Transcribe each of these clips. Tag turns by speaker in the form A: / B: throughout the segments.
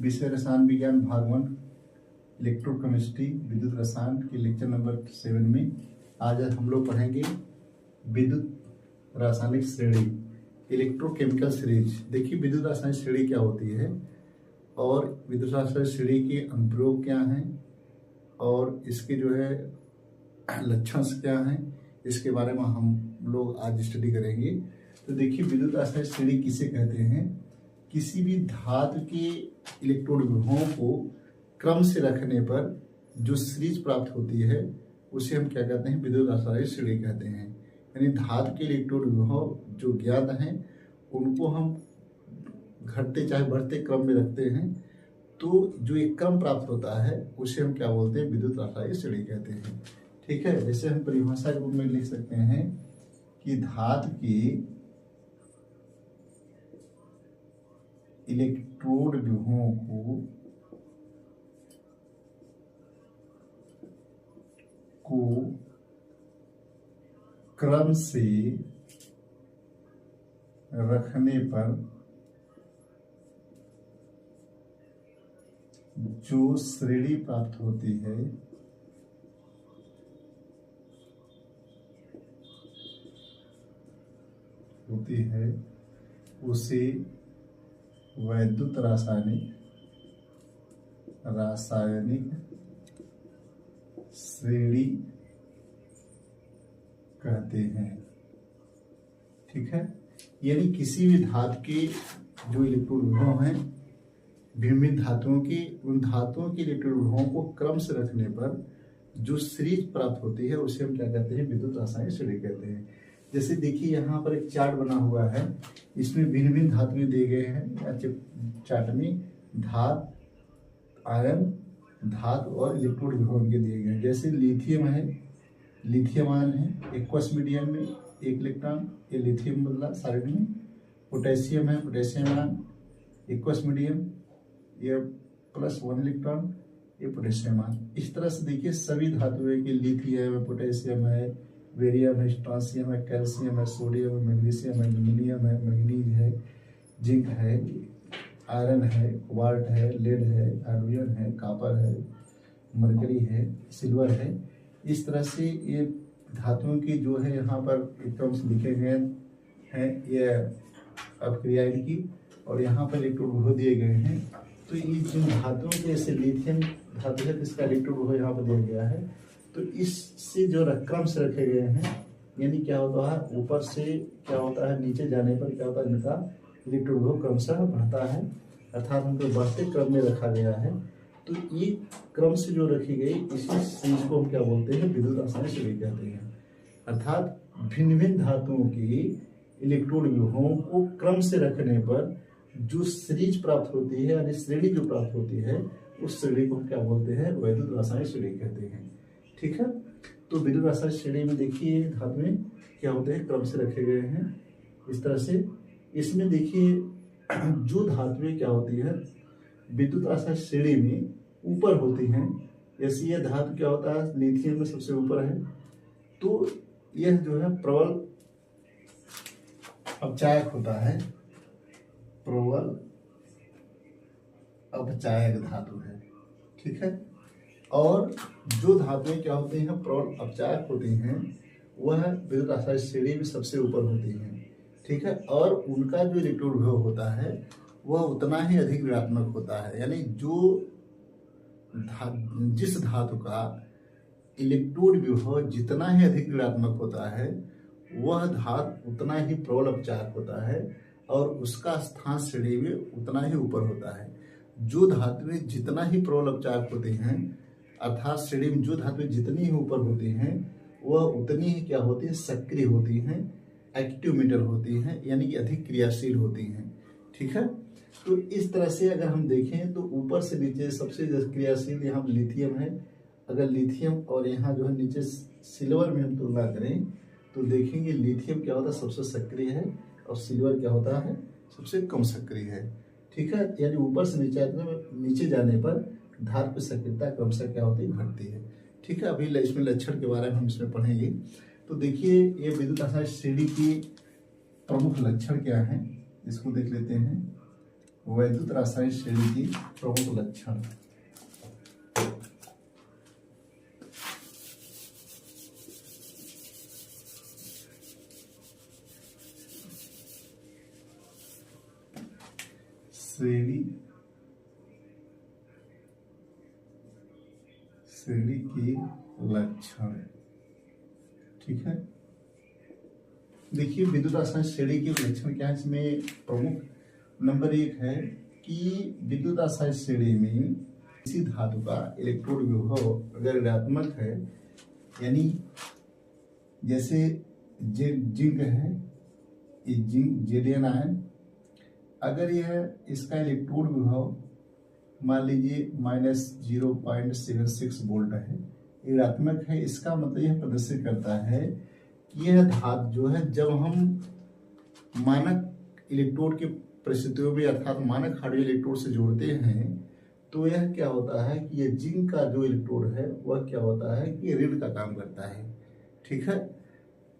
A: विषय रसायन विज्ञान भाग 1 इलेक्ट्रोकेमिस्ट्री विद्युत रसायन के लेक्चर नंबर 7 में आज हम लोग पढ़ेंगे विद्युत रासायनिक श्रेणी इलेक्ट्रोकेमिकल सीरीज। देखिए विद्युत रासायनिक श्रेणी क्या होती है और विद्युत रासायनिक श्रेणी के अनुप्रयोग क्या हैं और इसके जो है लक्षण क्या हैं, इसके बारे में हम लोग आज स्टडी करेंगे। तो देखिए विद्युत रासायनिक श्रेणी किसे कहते हैं? किसी भी धातु के इलेक्ट्रोड विभवों को क्रम से रखने पर जो सीरीज प्राप्त होती है उसे हम क्या कहते हैं? विद्युत रासायनिक श्रेणी कहते हैं। यानी धातु के इलेक्ट्रोड विभव जो ज्ञात हैं उनको हम घटते चाहे बढ़ते क्रम में रखते हैं, तो जो एक क्रम प्राप्त होता है उसे हम क्या बोलते हैं? विद्युत रासायनिक श्रेणी कहते हैं। ठीक है, जैसे हम परिभाषा के रूप में लिख सकते हैं कि धातु की इलेक्ट्रोड विभवों को क्रम से रखने पर जो श्रेणी प्राप्त होती है उसे वैद्युत रासायनिक श्रेणी कहते हैं। ठीक है, यानी किसी भी धातु के जो इलेक्ट्रोड विभव हैं भिन्न धातुओं के, उन धातुओं के इलेक्ट्रोड विभवों को क्रम से रखने पर जो सीरीज प्राप्त होती है उसे हम क्या कहते हैं? विद्युत रासायनिक श्रेणी कहते हैं। जैसे देखिए यहाँ पर एक चार्ट बना हुआ है, इसमें भिन्न भिन्न धातुएं दिए गए हैं। चार्ट में धातु, आयन, धातु और इलेक्ट्रोड विभव के दिए गए हैं। जैसे लिथियम है, लिथियम आयन है, एक्वस मीडियम में 1 इलेक्ट्रॉन, ये लिथियम बदला साइड में। पोटेशियम है, पोटेशियम आयन एक्वस मीडियम, ये +1 इलेक्ट्रॉन, ये पोटेशियम आयन। इस तरह से देखिए सभी धातुएं के लिथियम है, पोटेशियम है, बेरियम है, स्ट्रांसियम है, कैल्शियम है, सोडियम है, मैग्नीशियम है, एल्यूमिनियम है, मैग्नीज है, जिंक है, आयरन है, कोबाल्ट है, लेड है, आयोडीन है, कॉपर है, मरकरी है, सिल्वर है। इस तरह से ये धातुओं की जो है यहाँ पर एकदम से लिखे गए हैं ये अपक्रिया इनकी, और यहाँ पर इलेक्ट्रोड विभव दिए गए हैं। तो ये जिन धातुओं के जैसे लिथियम धातु है इसका इलेक्ट्रोड विभव यहाँ पर दिया गया है, तो इससे जो क्रम से रखे गए हैं, यानी क्या होता है ऊपर से क्या होता है नीचे जाने पर क्या होता है इनका इलेक्ट्रोड विभव क्रमशः बढ़ता है, अर्थात उनको बढ़ते क्रम में रखा गया है। तो ये क्रम से जो रखी गई इसी चीज को हम क्या बोलते हैं? विद्युत रासायनिक श्रेणी कहते हैं। अर्थात भिन्न भिन्न धातुओं की इलेक्ट्रोड विभवों को क्रम से रखने पर जो सीरीज प्राप्त होती है यानी श्रेणी जो प्राप्त होती है उस श्रेणी को हम क्या बोलते हैं? विद्युत रासायनिक श्रेणी कहते हैं। ठीक है, तो विद्युत रासायनिक श्रेणी में देखिए धातुएं क्या होते हैं? क्रम से रखे गए हैं इस तरह से। इसमें देखिए जो धातुएं क्या होती है विद्युत रासायनिक श्रेणी में ऊपर होती हैं, जैसे यह धातु क्या होता है लिथियम में सबसे ऊपर है, तो यह जो है प्रबल अपचायक होता है, प्रबल अपचायक धातु है। ठीक है, और जो धातुएं क्या होती हैं प्रबल अपचायक होती हैं वह विद्युत रासायनिक श्रेणी में सबसे ऊपर होती हैं। ठीक है, और उनका जो इलेक्ट्रोड विभव होता है वह उतना ही अधिक ऋणात्मक होता है। यानी जिस धातु का इलेक्ट्रोड विभव जितना ही अधिक ऋणात्मक होता है वह धातु उतना ही प्रबल अपचायक होता है और उसका स्थान श्रेणी में उतना ही ऊपर होता है। जो धातुएं जितना ही प्रबल अपचायक होती हैं अर्थात श्रेणी में जो धातुएं जितनी ही ऊपर होती हैं वह उतनी ही क्या होती है? सक्रिय होती हैं, एक्टिव मेटल होती हैं, यानी कि अधिक क्रियाशील होती हैं। ठीक है, तो इस तरह से अगर हम देखें तो ऊपर से नीचे सबसे क्रियाशील यहाँ लिथियम है। अगर लिथियम और यहाँ जो है नीचे सिल्वर में हम तुलना करें तो देखेंगे लिथियम क्या होता है? सबसे सक्रिय है और सिल्वर क्या होता है? सबसे कम सक्रिय है। ठीक है, यानी ऊपर से नीचे जाने पर धातु की सक्रियता क्रमशः क्या होती है? घटती है। ठीक है, अभी इसमें लक्षण के बारे में हम इसमें पढ़ेंगे। तो देखिए ये विद्युत रासायनिक श्रेणी की प्रमुख लक्षण क्या है इसको देख लेते हैं। वैद्युत रासायनिक श्रेणी की प्रमुख लक्षण। श्रेणी के लक्षण, ठीक है। देखिए विद्युत रासायनिक श्रेणी के लक्षण क्या है, इसमें प्रमुख नंबर 1 है कि विद्युत रासायनिक श्रेणी में किसी धातु का इलेक्ट्रोड विभव अगर ऋणात्मक है, यानी जैसे जिंक है, ये जिंक Zn आयन, अगर यह इसका इलेक्ट्रोड विभव मान लीजिए -0.76 वोल्ट है, ऋणात्मक है, इसका मतलब यह प्रदर्शित करता है कि यह धातु जो है, जब हम मानक इलेक्ट्रोड की परिस्थितियों में अर्थात मानक हाइड्रोजन इलेक्ट्रोड से जोड़ते हैं, तो यह क्या होता है कि यह जिंक का जो इलेक्ट्रोड है वह क्या होता है कि ऋण का काम करता है, ठीक है।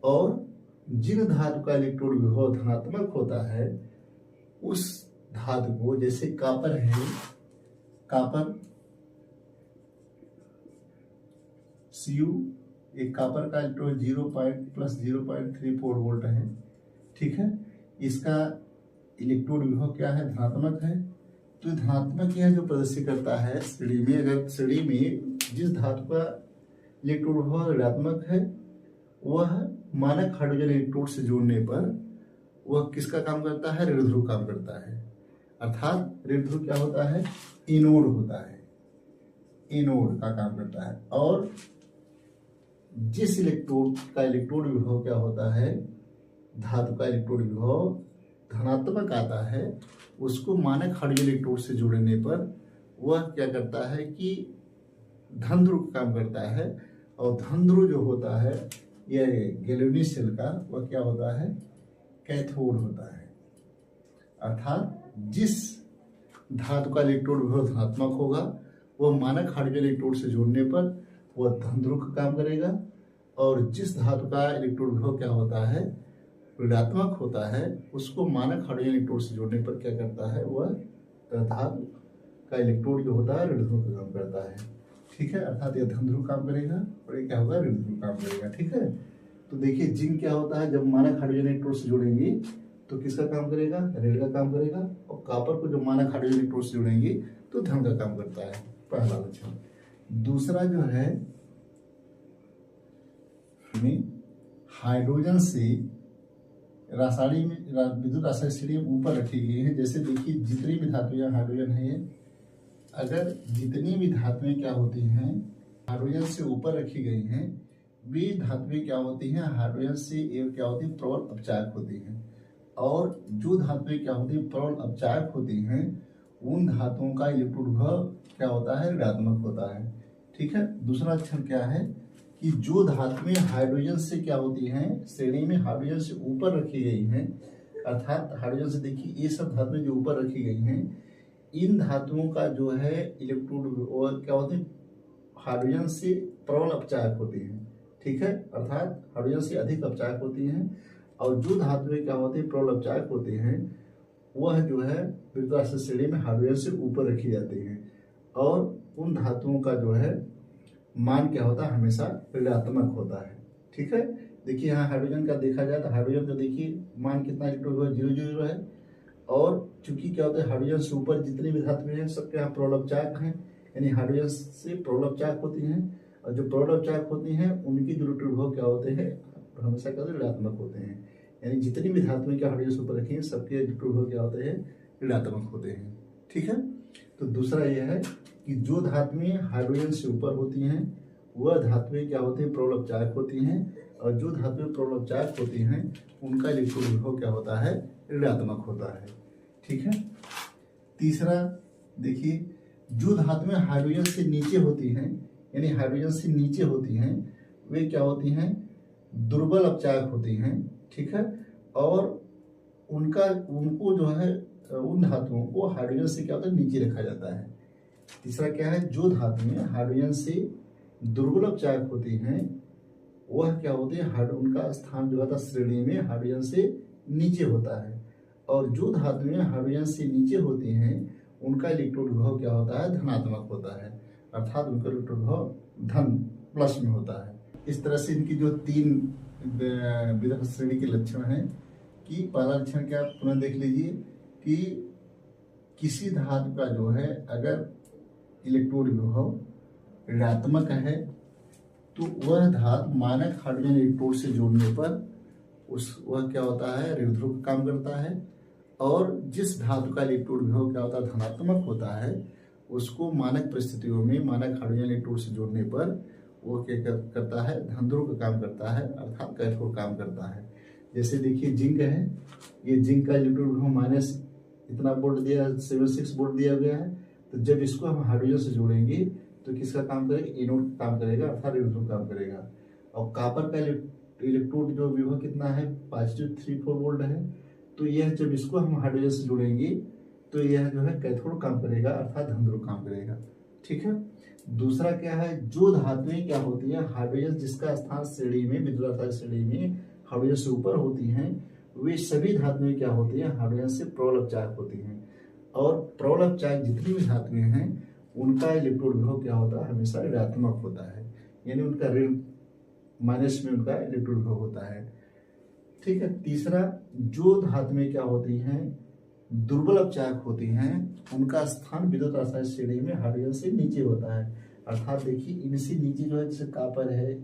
A: और जिन धातु का इलेक्ट्रोड विभव धनात्मक होता है, उस धातु को, जैसे कॉपर है, कॉपर Cu, एक कॉपर का इलेक्ट्रोड 0.34 वोल्ट है, ठीक है। इसका इलेक्ट्रोड विभव क्या है, धनात्मक है। तो धनात्मक यह जो प्रदर्शित करता है श्रेणी में, अगर श्रेणी में जिस धातु का इलेक्ट्रोड विभव ऋणात्मक है, वह मानक हाइड्रोजन इलेक्ट्रोड से जोड़ने पर वह किसका काम करता है, ऋण ध्रुव काम करता है। अर्थात ऋण ध्रुव क्या होता है, एनोड होता है, एनोड का काम करता है। और जिस इलेक्ट्रोड का इलेक्ट्रोड विभव क्या होता है, धातु का इलेक्ट्रोड विभव धनात्मक आता है, उसको मानक हाइड्रोजन इलेक्ट्रोड से जोड़ने पर वह क्या करता है कि धन ध्रुव काम करता है। और धन ध्रुव जो होता है यह गैल्वेनिक सेल का, वह क्या होता है, कैथोड होता है। अर्थात जिस धातु का इलेक्ट्रोड विभव धनात्मक होगा, वह मानक हाइड्रोजन इलेक्ट्रोड से जोड़ने पर वह धन ध्रुव का काम करेगा। और जिस धातु का इलेक्ट्रोड विभव क्या होता है, ऋणात्मक होता है, उसको मानक हाइड्रोजन इलेक्ट्रोड से जोड़ने पर क्या करता है, वह धातु का इलेक्ट्रोड जो होता है ऋण ध्रुव का काम करता है, ठीक है। अर्थात यह धन ध्रुव काम करेगा और ये क्या होगा, ऋण ध्रुव काम करेगा, ठीक है। तो देखिए जिंक क्या होता है, जब मानक हाइड्रोजन इलेक्ट्रोड से जोड़ेंगे तो किसका काम करेगा, ऋण का काम करेगा। और कॉपर को जब मानक हाइड्रोजन इलेक्ट्रोड से जोड़ेंगे तो धन का काम करता है, पहला लक्षण। दूसरा जो है, हाइड्रोजन से रासायनिक में विद्युत रासायनिक श्रेणी ऊपर रखी गई है। जैसे देखिए जितनी भी धातुएं हाइड्रोजन है, अगर जितनी भी धातुएं क्या होती हैं, हाइड्रोजन से ऊपर रखी गई हैं, वे धातुएं क्या होती हैं, हाइड्रोजन से क्या होती है, प्रबल अपचायक होती हैं। और जो धातुएं क्या होती है, प्रबल अपचायक होती हैं, उन धातुओं का इलेक्ट्रोड विभव क्या होता है, ऋणात्मक होता है, ठीक है। दूसरा लक्षण क्या है कि जो धातुएं हाइड्रोजन से क्या होती हैं, श्रेणी में हाइड्रोजन से ऊपर रखी गई हैं, अर्थात हाइड्रोजन से देखिए ये सब धातुएं जो ऊपर रखी गई हैं, इन धातुओं का जो है इलेक्ट्रोड और क्या होते हैं, हाइड्रोजन से प्रबल अपचायक होती हैं, ठीक है। अर्थात हाइड्रोजन से अधिक अपचायक होती हैं। और जो धातुएं क्या होती हैं, प्रबल अपचायक होते हैं, वह जो है विद्युत रासायनिक श्रेणी में हाइड्रोजन से ऊपर रखी जाती हैं। और उन धातुओं का जो है मान क्या होता है, हमेशा ऋणात्मक होता है, ठीक है। देखिए यहाँ हाइड्रोजन का देखा जाए तो हाइड्रोजन का देखिए मान कितना इलेक्ट्रॉन 0 है। और चूंकि क्या होता है, हाइड्रोजन से ऊपर जितनी भी धातुएं हैं सबके यहाँ प्रबल अपचायक हैं, यानी हाइड्रोजन से प्रबल अपचायक होती हैं। और जो प्रबल अपचायक होती हैं उनकी जो इलेक्ट्रॉन विभव क्या होते हैं, हमेशा क्या ऋणात्मक होते हैं। यानी जितनी भी धातुएं क्या हाइड्रोजन से ऊपर रखी हैं, सबके इलेक्ट्रॉन विभव क्या होते हैं, ऋणात्मक होते हैं, ठीक है। तो दूसरा यह है कि जो धातुएं हाइड्रोजन से ऊपर होती हैं, वह धातुएं क्या होती हैं, प्रबल अपचायक होती हैं। और जो धातुएं प्रबल अपचायक होती हैं, उनका इलेक्ट्रॉन विभव क्या होता है, ऋणात्मक होता है, ठीक है। तीसरा देखिए, जो धातुएं हाइड्रोजन से नीचे होती हैं, यानी हाइड्रोजन से नीचे होती हैं, वे क्या होती हैं, दुर्बल अपचायक होती हैं, ठीक है। और उनको जो है, उन धातुओं को हाइड्रोजन से क्या होता है, नीचे रखा जाता है। तीसरा क्या है, जो धातुएं हाइड्रोजन से दुर्बल अपचायक होती हैं, वह क्या होती है, उनका स्थान जो होता है श्रेणी में हाइड्रोजन से नीचे होता है। और जो धातुएं हाइड्रोजन से नीचे होती हैं उनका इलेक्ट्रॉन विभव क्या होता है, धनात्मक होता है, अर्थात उनका इलेक्ट्रॉन विभव धन प्लस में होता है। इस तरह से इनकी जो 3 विद्युत श्रेणी के लक्षण हैं कि पहला लक्षण क्या, पुनः देख लीजिए कि किसी धातु का जो है अगर इलेक्ट्रॉन विभव ऋणात्मक है तो वह धातु मानक हाइड्रोजन इलेक्ट्रोड से जोड़ने पर वह क्या होता है, ऋण ध्रुव का काम करता है। और जिस धातु का इलेक्ट्रोड विभव क्या होता है, धनात्मक होता है, उसको मानक परिस्थितियों में मानक हाइड्रोजन इलेक्ट्रोड से जोड़ने पर वो क्या करता है, धन ध्रुव का काम करता है, अर्थात कैथोड काम करता है। जैसे देखिए जिंक है, ये जिंक का इलेक्ट्रोड विभव माइनस इतना वोल्ट दिया, 76 वोल्ट दिया गया है। तो जब इसको हम हाइड्रोजन से जोड़ेंगे तो किसका काम करेगा, एनोड काम करेगा, अर्थात ऋण ध्रुव काम करेगा। और कॉपर का इलेक्ट्रोड जो विभव कितना है, +34 वोल्ट है। तो यह जब इसको हम हाइड्रोजन से जोड़ेंगे तो यह जो है कैथोड काम करेगा, अर्थात धन ध्रुव काम करेगा। ठीक है। दूसरा क्या है, जो धातुएं क्या होती हैं, हाइड्रोजन जिसका स्थान श्रेणी में, विद्युत श्रेणी में हाइड्रोजन से ऊपर होती हैं, वे सभी धातुएं क्या होती हैं, हाइड्रोजन से प्रबल अपचायक होती हैं। और प्रबल अपचायक जितनी भी धातुएं हैं उनका इलेक्ट्रॉन विभव क्या होता है, हमेशा ऋणात्मक होता है, यानी उनका ऋण माइनस में उनका इलेक्ट्रॉन विभव होता है। ठीक है। तीसरा, जो धातुएं क्या होती हैं, दुर्बल अपचायक होती हैं, उनका स्थान विद्युत रासायनिक श्रेणी में हाइड्रोजन से नीचे होता है। अर्थात देखिए इनसे नीचे जो है, जैसे कॉपर है,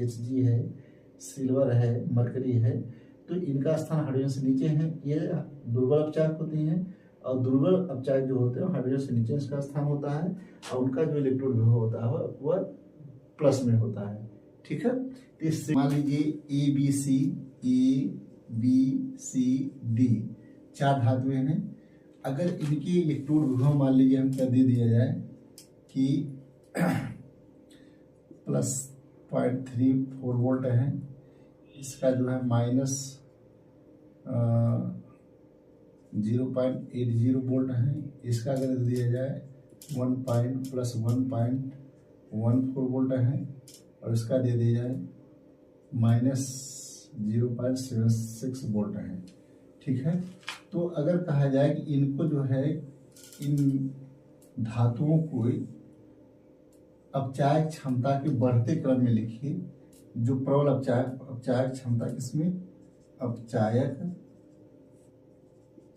A: Hg है, सिल्वर है, मरकरी है, तो इनका स्थान हाइड्रोजन से नीचे है, ये दुर्बल अपचायक होती हैं। और दुर्बल अपचायक जो होते हैं हाइड्रोजन से नीचे इसका स्थान होता है, और उनका जो इलेक्ट्रॉन विभव होता है वह प्लस में होता है। ठीक है। तो इससे मान लीजिए ए बी सी डी 4 धातुएं हैं। अगर इनकी इलेक्ट्रॉन विभव मान लीजिए हम क्या दे दिया जाए कि +0.34 वोल्ट है, इसका जो है -0.80 वोल्ट है, इसका अगर दिया जाए 1+1.14 वोल्ट है, और इसका दे दिया जाए -0.76 वोल्ट है। ठीक है। तो अगर कहा जाए कि इनको जो है, इन धातुओं को अपचायक क्षमता के बढ़ते क्रम में लिखिए। जो प्रबल अपचायक क्षमता किसमें, अपचायक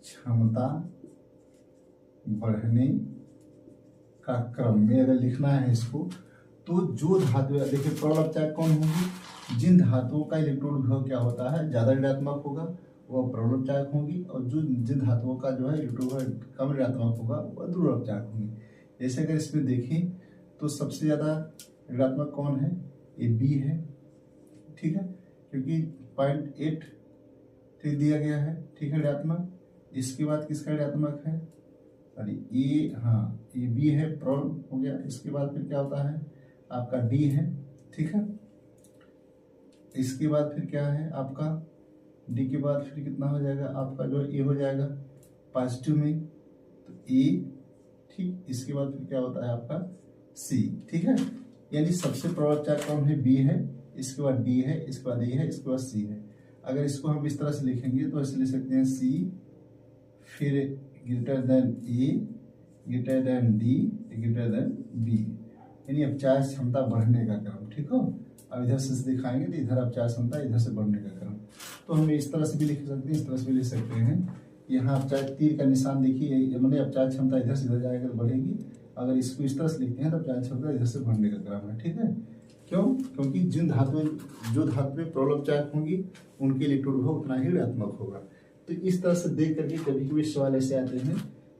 A: क्षमता बढ़ने का क्रम में अगर लिखना है इसको, तो जो धातु देखिए प्रबल अपचायक कौन होंगी, जिन धातुओं का इलेक्ट्रॉन विभव क्या होता है, ज्यादा ऋणात्मक होगा वह प्रबल अपचायक होंगी, और जो जिन धातुओं का जो है इलेक्ट्रॉन विभव कम ऋणात्मक होगा वह दुर्बल अपचायक होंगी। जैसे अगर इसमें देखें तो सबसे ज्यादा ऋणात्मक कौन है, ये बी है। ठीक है, क्योंकि 0.8 दिया गया है। ठीक है, ऋणात्मक। इसके बाद किसका ऋणात्मक है, सॉरी ए, हाँ ये बी है, प्रबल हो गया। इसके बाद फिर क्या होता है आपका डी है। ठीक है, इसके बाद फिर क्या है आपका डी के बाद फिर कितना हो जाएगा आपका जो ए हो जाएगा पॉजिटिव में, तो ए। ठीक, इसके बाद फिर क्या होता है आपका सी। ठीक है, यानी सबसे प्रबल अपचायक कौन है, बी है, इसके बाद डी है, इसके बाद ए है, इसके बाद सी है। अगर इसको हम इस तरह से लिखेंगे तो ऐसे लिख सकते हैं सी, फिर greater than A, greater than D, greater than B, यानी अपचायक क्षमता बढ़ने का क्रम। ठीक हो, अब इधर से दिखाएंगे तो इधर अपचायक क्षमता, इधर से बढ़ने का क्रम। तो हम इस तरह से भी लिख सकते हैं, इस तरह से भी लिख सकते हैं। यहाँ अपचायक तीर का निशान देखिए, मैंने अपचायक क्षमता इधर से इधर जाएगा तो बढ़ेगी। अगर इसको इस तरह से लिखते हैं तो अपचायक क्षमता इधर से बढ़ने का क्रम है। ठीक है, क्यों, क्योंकि जो धातुएं प्रबल अपचायक होंगी उनके इलेक्ट्रॉन विभव उतना ही ऋणात्मक होगा। तो इस तरह से देख करके कभी कभी सवाल ऐसे आते हैं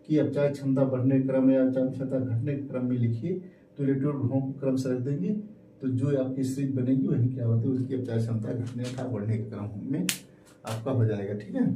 A: कि अपचायक क्षमता बढ़ने के क्रम या अपचायक क्षमता घटने के क्रम में लिखिए, तो इलेक्ट्रॉन विभवों को क्रम से रख देंगे, तो जो आपकी सीरीज बनेगी वही क्या होती है, उसकी अपचायक क्षमता घटने का बढ़ने के क्रम में आपका हो जाएगा। ठीक है।